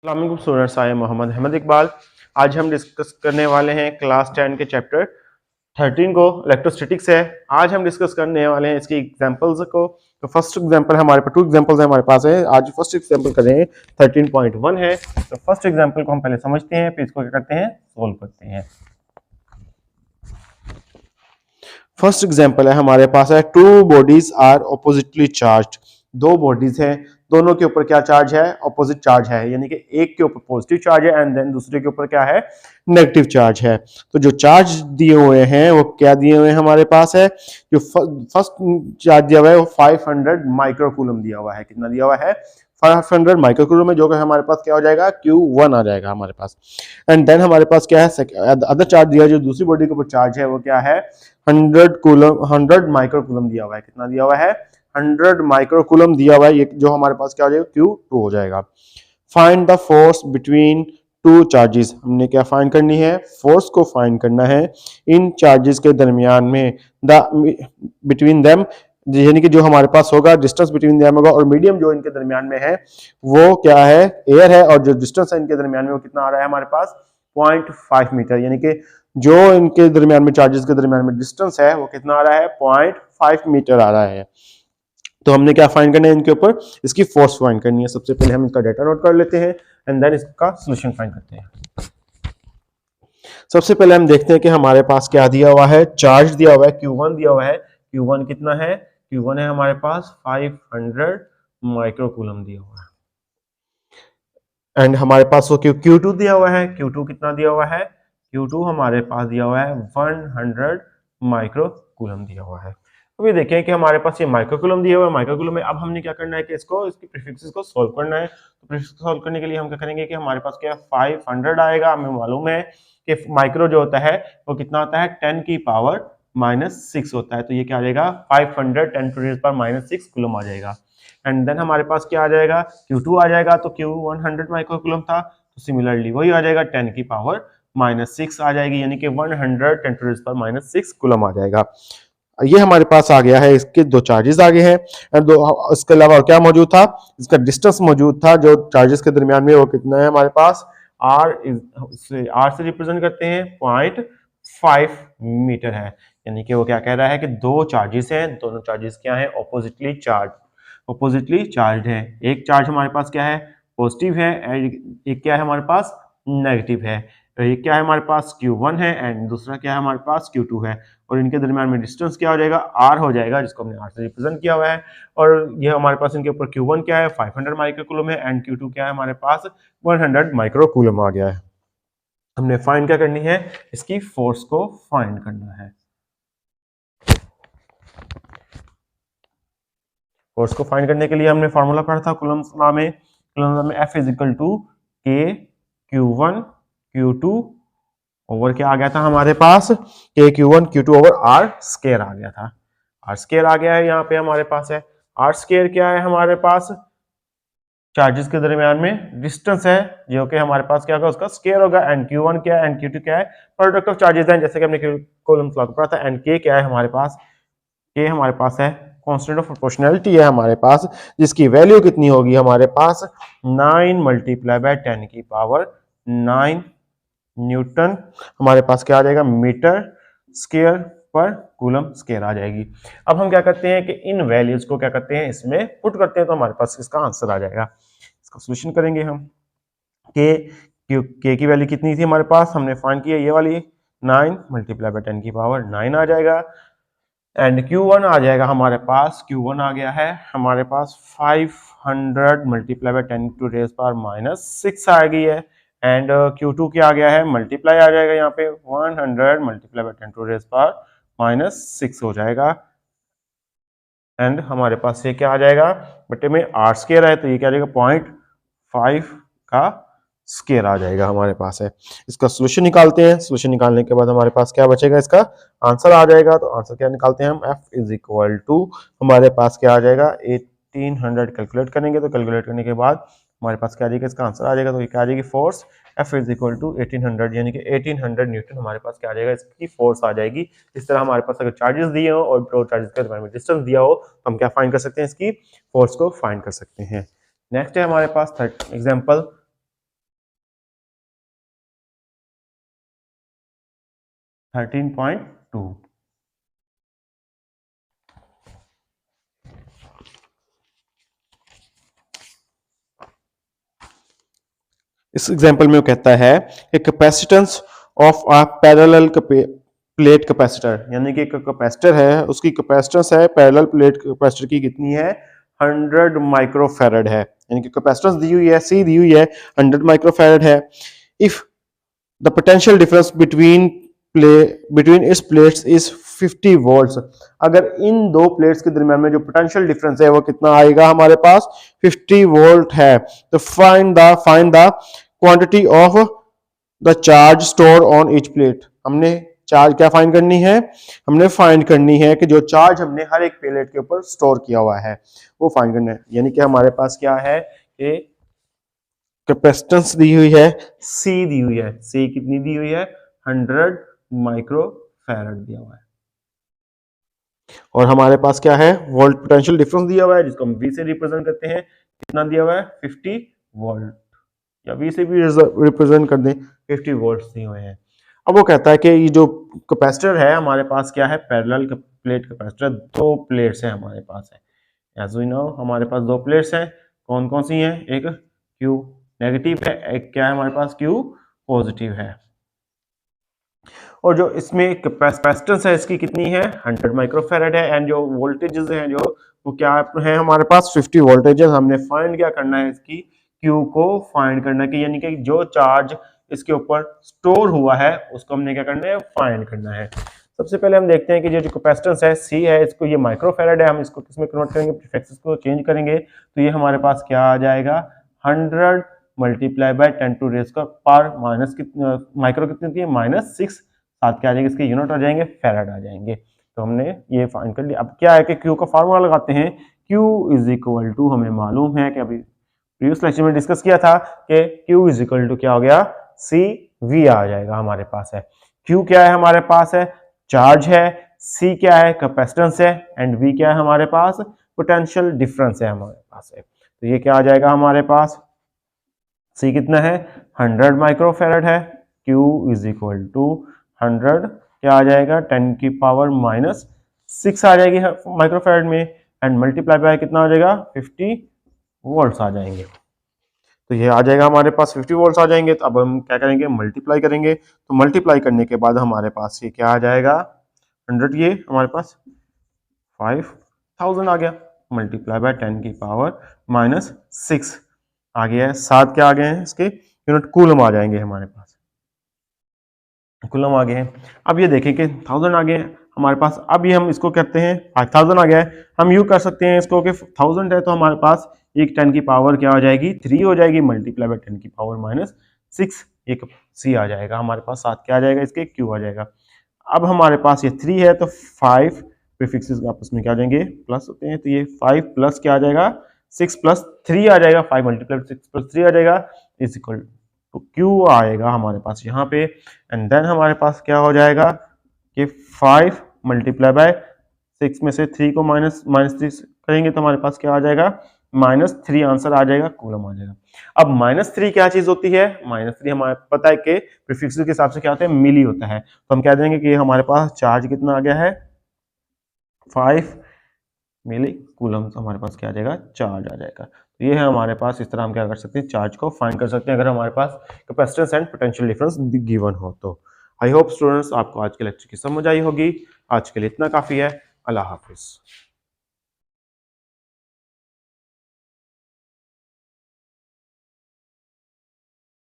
अस्सलाम वालेकुम students, I am Mohammad Ahmad Iqbal. आज हम डिस्कस करने वाले हैं क्लास 10 के चैप्टर 13 को, इलेक्ट्रोस्टैटिक्स है। आज हम डिस्कस करने वाले हैं इसकी एग्जांपल्स को। तो फर्स्ट एग्जांपल हमारे पास, टू एग्जांपल्स हमारे पास है। आज फर्स्ट एग्जांपल कर रहे हैं 13.1 है। तो फर्स्ट एग्जांपल को हम पहले समझते हैं, फिर इसको क्या करते हैं, सोल्व करते हैं। फर्स्ट एग्जांपल है हमारे पास है, two bodies are oppositely charged. दो बॉडीज हैं, दोनों के ऊपर क्या चार्ज है, ऑपोजिट चार्ज है, यानी कि एक के ऊपर पॉजिटिव चार्ज है एंड देन दूसरे के ऊपर क्या है, नेगेटिव चार्ज है। तो जो चार्ज दिए हुए हैं वो क्या दिए हुए हैं हमारे पास है, जो फर्स्ट चार्ज दिया हुआ है वो 500 माइक्रोकूलम दिया हुआ है। कितना दिया हुआ है, 500 माइक्रोकूलम में, जो कि हमारे पास क्या हो जाएगा, Q1 आ जाएगा हमारे पास। एंड देन हमारे पास क्या है, अदर चार्ज दिया, जो दूसरी बॉडी के ऊपर चार्ज है वो क्या है, 100 माइक्रोकूलम दिया हुआ है। कितना दिया हुआ है, 100 माइक्रोकूलम दिया हुआ है। ये जो हमारे पास क्या हो जाएगा, Q2 हो जाएगा। Find the force between two charges. हमने क्या फाइंड करनी है, फोर्स को फाइंड करना है इन चार्जेस के दरमियान में। द बिटवीन देम, यानी कि जो हमारे पास होगा, डिस्टेंस बिटवीन देम होगा, और मीडियम जो इनके दरमियान में है वो क्या है, एयर है, और जो डिस्टेंस है इनके दरमियान में वो कितना आ रहा है हमारे पास, 0.5 मीटर। यानी कि जो इनके दरमियान में, चार्जेस के दरमियान में डिस्टेंस है वो कितना आ रहा है, 0.5 मीटर आ रहा है। तो हमने क्या फाइंड करना है इनके ऊपर, इसकी फोर्स फाइंड करनी है। सबसे पहले हम इसका डाटा नोट कर लेते हैं एंड देन इसका सॉल्यूशन फाइंड करते हैं। सबसे पहले हम देखते हैं कि हमारे पास क्या दिया हुआ है, चार्ज दिया हुआ है, Q1 दिया हुआ है। Q1 कितना है, Q1 है हमारे पास 500 माइक्रोकूलम दिया हुआ है। एंड हमारे पास वो Q2 दिया हुआ है। Q2 कितना दिया हुआ है, Q2 हमारे पास दिया हुआ है 100 माइक्रोकूलम दिया हुआ है। अभी देखें कि हमारे पास ये माइक्रोकूलम दिया हुआ है। माइक्रोकूलम में अब हमने क्या करना है कि इसको, इसकी प्रीफिक्सेस को सॉल्व करना है। तो प्रीफिक्स सॉल्व करने के लिए हम क्या करेंगे कि हमारे पास क्या 500 आएगा। हमें मालूम है कि माइक्रो जो होता है वो कितना होता है, 10 की पावर -6 होता है। तो ये क्या आ जाएगा, 500 10 टू द पावर -6 कूलम आ जाएगा। एंड देन हमारे पास क्या आ जाएगा, Q2 आ जाएगा। तो Q 100 माइक्रोकूलम था, तो सिमिलरली वही आ जाएगा, 10 की पावर -6 आ जाएगी, यानी कि 100 10 टू द पावर -6 कूलम आ जाएगा। ये हमारे पास आ गया है, इसके दो चार्जेस आ गए हैं। और दो, इसके अलावा क्या मौजूद था, इसका डिस्टेंस मौजूद था जो चार्जेस के दरमियान में, वो कितना है हमारे पास, R से रिप्रेजेंट करते हैं 0.5 मीटर है। यानी कि वो क्या कह रहा है कि दो चार्जेस हैं, दोनों चार्जेस क्या है, ऑपोजिटली चार्ज है। एक चार्ज हमारे पास क्या है, पॉजिटिव है, एंड एक क्या है हमारे पास, नेगेटिव है। तो ये क्या है हमारे पास, Q1 है, एंड दूसरा क्या है हमारे पास, Q2 है। और इनके दरमियान में डिस्टेंस क्या हो जाएगा, R हो जाएगा, जिसको हमने R से रिप्रेजेंट किया हुआ है। और ये हमारे पास इनके ऊपर Q1 क्या है, 500 माइक्रोकूलम है, एंड Q2 क्या है हमारे पास, 100 माइक्रोकूलम आ गया है। हमने फाइंड क्या करनी है, इसकी फोर्स को फाइंड करना है। फोर्स को फाइंड करने के लिए हमने फॉर्मूला पढ़ा था कूलम्स लॉ में। कूलम्स लॉ में F is equal to K Q1 Q2 over क्या आ गया था हमारे पास, K Q1 Q2 over R square आ गया था। R स्केयर आ गया है, यहाँ पे हमारे पास है। R स्केयर क्या है हमारे पास, चार्जेस के दरमियान में डिस्टेंस है, जो कि हमारे पास क्या होगा, उसका स्केयर होगा। एंड Q1 क्या है, एंड Q2 क्या है, प्रोडक्ट ऑफ चार्जेस है, जैसे कि हमने कूलम्स लॉ को पढ़ा था। एंड K क्या है हमारे पास, K हमारे पास है कांस्टेंट ऑफ प्रोपोर्शनैलिटी है हमारे पास, जिसकी वैल्यू कितनी होगी हमारे पास, 9 मल्टीप्लाई बाय 10 की पावर 9 न्यूटन हमारे पास क्या आ जाएगा, मीटर स्क्वायर पर कूलम स्क्वायर आ जाएगी। अब हम क्या करते हैं कि इन वैल्यूज को क्या करते हैं, इसमें पुट करते हैं, तो हमारे पास इसका आंसर आ जाएगा। इसका सॉल्यूशन करेंगे हम। के की वैल्यू कितनी थी हमारे पास, हमने फाइंड किया ये वाली, 9 मल्टीप्लाई बाय 10 की पावर 9 आ जाएगा। एंड Q1 आ जाएगा हमारे पास, Q1 आ गया है हमारे पास 500 multiply by 10 to raise power -6 आ गई है। एंड Q2 क्या आ गया है, मल्टीप्लाई आ जाएगा यहाँ पे 100 multiply by 10 to raise power -6 हो जाएगा। एंड हमारे पास ये क्या आ जाएगा, बटे में R स्केयर है, तो ये क्या आ जाएगा, 0.5 का स्केयर आ जाएगा हमारे पास है। इसका सॉल्यूशन निकालते हैं। सॉल्यूशन निकालने के बाद हमारे पास क्या बचेगा, इसका आंसर आ जाएगा। तो आंसर क्या निकालते हैं हम, F इज इक्वल टू हमारे पास क्या आ जाएगा, 1800 कैलकुलेट करेंगे। तो कैलकुलेट करने के बाद हमारे पास क्या आ जाएगा, इसका आंसर आ जाएगा। तो ये क्या आ जाएगी, force F is equal to 1800, यानी कि 1800 न्यूटन हमारे पास क्या आ जाएगा, इसकी फोर्स आ जाएगी। इस तरह हमारे पास अगर चार्जेस दिए हो और दो चार्जेस के दरमियान में डिस्टेंस दिया हो, तो हम क्या फाइंड कर सकते हैं, इसकी फोर्स को फाइंड कर सकते हैं। नेक्स्ट है हमारे पास थर्ड एग्जाम्पल 13.2। इस एग्जांपल में वो कहता है कि capacitance of a parallel plate capacitor, यानी कि एक कैपेसिटर है, उसकी कैपेसिटेंस है पैरेलल प्लेट कैपेसिटर की कितनी है, 100 माइक्रोफैरड है, यानी कि कैपेसिटेंस दी हुई है, सी दी हुई है, 100 माइक्रोफैरड है। If the potential difference between इस प्लेट्स इज 50 वोल्ट्स, अगर इन दो प्लेट्स के दरमियान में जो पोटेंशियल डिफरेंस है वो कितना आएगा हमारे पास, 50 वोल्ट है। तो find the quantity of the charge store on each plate. हमने चार्ज क्या फाइंड करनी है, हमने फाइंड करनी है कि जो चार्ज हमने हर एक प्लेट के ऊपर स्टोर किया हुआ है वो फाइंड करना है। यानी कि हमारे पास क्या है कि कैपेसिटेंस दी हुई है, सी दी हुई है, सी कितनी दी हुई है, 100 माइक्रोफैरड दिया हुआ है, और हमारे पास क्या है, वोल्ट पोटेंशियल डिफरेंस दिया हुआ है जिसको हम V से रिप्रेजेंट करते हैं, कितना दिया हुआ है, 50 वोल्ट, या V से भी रिप्रेजेंट कर दें, 50 वोल्ट दिए हुए हैं। अब वो कहता है कि ये जो कैपेसिटर है हमारे पास क्या है, पैरेलल प्लेट कैपेसिटर, दो प्लेट्स हैं हमारे पास है, एज वी नो हमारे पास दो प्लेट्स हैं, कौन कौन सी हैं, एक Q नेगेटिव है, एक क्या है हमारे पास, Q पॉजिटिव है, और जो इसमें कैपेसिटेंस है इसकी कितनी है, 100 माइक्रोफैरड है, एंड जो वोल्टेजेस हैं जो वो क्या है हमारे पास, 50 वोल्टेजेस। हमने फाइंड क्या करना है, इसकी Q को फाइंड करना है, कि यानी कि जो चार्ज इसके ऊपर स्टोर हुआ है उसको हमने क्या करना है, फाइंड करना है। सबसे पहले हम देखते हैं कि जो कैपेसिटेंस है C है, इसको ये माइक्रोफैरड है, हम इसको किसमें कन्वर्ट करेंगे, प्रीफिक्सेस को चेंज करेंगे, तो ये हमारे पास क्या आ जाएगा, 100 मल्टीप्लाई बाय 10 टू रेज का पावर माइनस माइक्रो कितनी होती है, -6, साथ क्या आ जाएंगे, इसके यूनिट आ जाएंगे, फैराड आ जाएंगे। तो हमने ये फाइंड कर लिया। अब क्या है कि Q का फार्मूला लगाते हैं, Q इज इक्वल टू, हमें मालूम है कि अभी प्रीवियस लेक्चर में डिस्कस किया था कि Q इज इक्वल टू क्या हो गया, CV आ जाएगा हमारे पास है। Q क्या है हमारे पास है, चार्ज है, C क्या है, कैपेसिटेंस है, एंड V क्या है हमारे पास, पोटेंशियल डिफरेंस है हमारे पास है। तो ये क्या आ जाएगा हमारे पास, C कितना है, 100 माइक्रोफैरड है, Q इज इक्वल टू 100 क्या आ जाएगा, 10 की पावर -6 आ जाएगी माइक्रोफैरड में, एंड मल्टीप्लाई बाय कितना आ जाएगा, 50 वोल्ट्स आ जाएंगे। तो ये आ जाएगा हमारे पास 50 वोल्ट्स आ जाएंगे। तो अब हम क्या करेंगे, मल्टीप्लाई करेंगे, तो मल्टीप्लाई करने के बाद हमारे पास ये क्या आ जाएगा, 100, ये हमारे पास 5000 आ गया, मल्टीप्लाई बाय 10 की पावर -6 आ गया है, साथ क्या आ गए हैं इसके यूनिट, कूलम आ जाएंगे हमारे पास, कूलम आ गए हैं। अब ये देखें कि 1000 आ गए हैं हमारे पास, अब ये हम इसको कहते हैं 5000 आ गया है, हम यूं कर सकते हैं इसको कि 1000 है तो हमारे पास एक 10 की पावर क्या हो जाएगी, 3 हो जाएगी, मल्टीप्लाई बाय 10 की पावर -6, एक C आ जाएगा हमारे पास, साथ क्या आ जाएगा इसके, Q आ जाएगा। अब हमारे पास ये 3 है तो 5 प्रीफिक्सेस आपस में क्या आ जाएंगे, प्लस होते हैं, तो ये 5 प्लस क्या आ जाएगा, 6 प्लस 3 आ जाएगा, 5 मल्टीप्लाई 6 प्लस 3 आ जाएगा, इज इक्वल तो Q आएगा हमारे पास यहाँ पे, एंड देन हमारे पास क्या हो जाएगा कि 5 मल्टीप्लाई बाय 6 में से 3 को -3 करेंगे तो हमारे पास क्या आ जाएगा, -3 आंसर आ जाएगा, कूलम आ जाएगा। अब -3 क्या चीज होती है, -3 हमारे पता है कि प्रीफिक्स के हिसाब से क्या होता है, मिली होता है, तो हम कह देंगे कि हमारे पास चार्ज कितना आ गया है, 5 मिली कूलम, हमारे पास क्या आ जाएगा, चार्ज आ जाएगा। तो ये है हमारे पास, इस तरह हम क्या कर सकते हैं, चार्ज को फाइंड कर सकते हैं अगर हमारे पास capacitance and potential difference given हो तो। आई होप स्टूडेंट्स आपको आज के लेक्चर की समझ आई होगी। आज के लिए इतना काफी है। अल्लाह हाफिज।